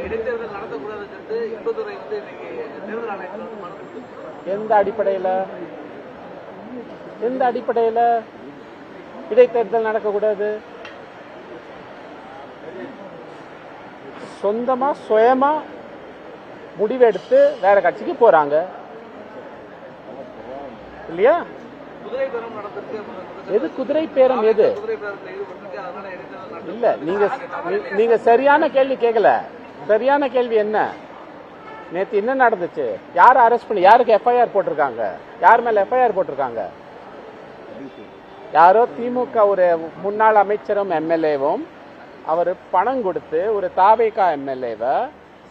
இடைத்தேர்தல் நடத்தக்கூடாதுன்னு சொல்லிட்டு இன்பதுரை வந்து இன்னைக்கு தேர்தல் ஆணையத்தில் வந்து மனு கொடுத்திருக்காங்க. எந்த அடிப்படையில் இடைத்தேர்தல் நடக்கக்கூடாது? சொந்தமா சுயமா முடிவெடுத்து வேற கட்சிக்கு போறாங்க இல்லையா? குதிரை பேரம் நடந்திருக்கு. எது குதிரை பேரம்? எது குதிரை பேரத்தில் ஈடுபட்டிருக்கு. அதனால இடைத்தேர்தல் நடத்த இல்ல. நீங்க சரியான கேள்வி கேட்கல. சரியான கேள்வி என்ன? நேத்து என்ன நடந்துச்சு? யார் அரெஸ்ட் பண்ணி யாருக்கு எஃப்ஐஆர் போட்டிருக்காங்க? யார் மேல எஃப்ஐஆர் போட்டிருக்காங்க? யாரோ திமுக ஒரு முன்னாள் அமைச்சரும் எம்எல்ஏவும் அவர் பணம் கொடுத்து ஒரு தாவேகா எம்எல்ஏவை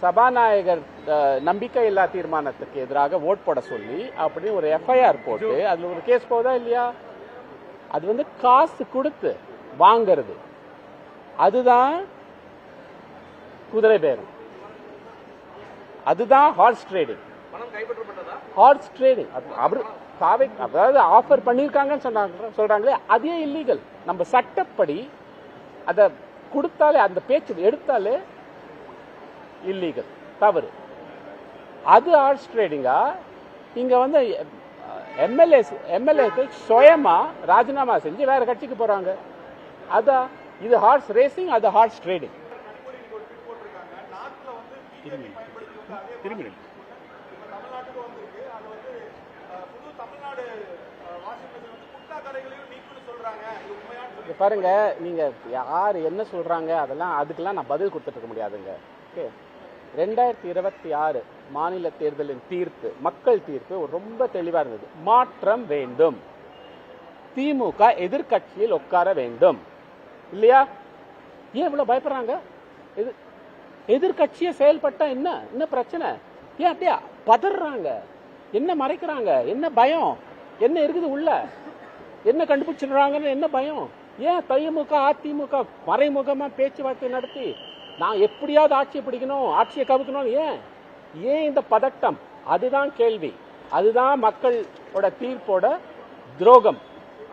சபாநாயகர் நம்பிக்கையில்லா தீர்மானத்துக்கு எதிராக ஓட் போட சொல்லி அப்படி ஒரு எஃப்ஐஆர் போட்டு அதுல ஒரு கேஸ் போதா இல்லையா? அது வந்து காசு கொடுத்து வாங்கிறது. அதுதான் குதிரை பேரம். அதுதான் ஹார்ஸ் ட்ரேடிங். பணம் கைப்பற்றப்பட்டதா? Hours trading. அவரு அதாவது ஆஃபர் பண்ணிருக்காங்கன்னு சொல்றாங்களே, அதே இல்லீகல். நம்ம சட்டப்படி அதை கொடுத்தாலே, அந்த பேச்சு எடுத்தாலே இல்லீகல், தவறு. அது ஹார்ஸ் ட்ரேடிங்கா? இங்க வந்து எம்எல்ஏ சுயமா ராஜினாமா செஞ்சு வேற கட்சிக்கு போறாங்க. அதான் இது ஹார்ஸ் ரேசிங், அது ஹார்ஸ் ட்ரேடிங். பாருங்க, நீங்க யாரு என்ன சொல்றாங்க அதெல்லாம் அதுக்கெல்லாம் நான் பதில் கொடுத்துட்டு இருக்க முடியாதுங்க. 2026 மாநில தேர்தலின் தீர்ப்பு, மக்கள் தீர்ப்பு ரொம்ப தெளிவா இருந்தது. மாற்றம் வேண்டும், திமுக எதிர்கட்சியில் உட்கார வேண்டும் இல்லையா? ஏன் இவ்வளவு பயப்படுறாங்க? எதிர்கட்சியை செயல்பட்டா என்ன பிரச்சனை? ஏன் அப்படியே பதறாங்க? என்ன மறைக்கிறாங்க? என்ன பயம்? என்ன இருக்குது உள்ள? என்ன கண்டுபிடிச்சிடுறாங்கன்னு என்ன பயம்? ஏன் திமுக அதிமுக மறைமுகமா பேச்சுவார்த்தை நடத்தி நான் எப்படியாவது ஆட்சியை பிடிக்கணும், ஆட்சியை கவுக்கணும்? ஏன் இந்த பதட்டம்? அதுதான் கேள்வி. அதுதான் மக்களோட தீர்ப்போட துரோகம்.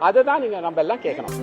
அதை தான் நம்ம எல்லாம் கேட்கணும்.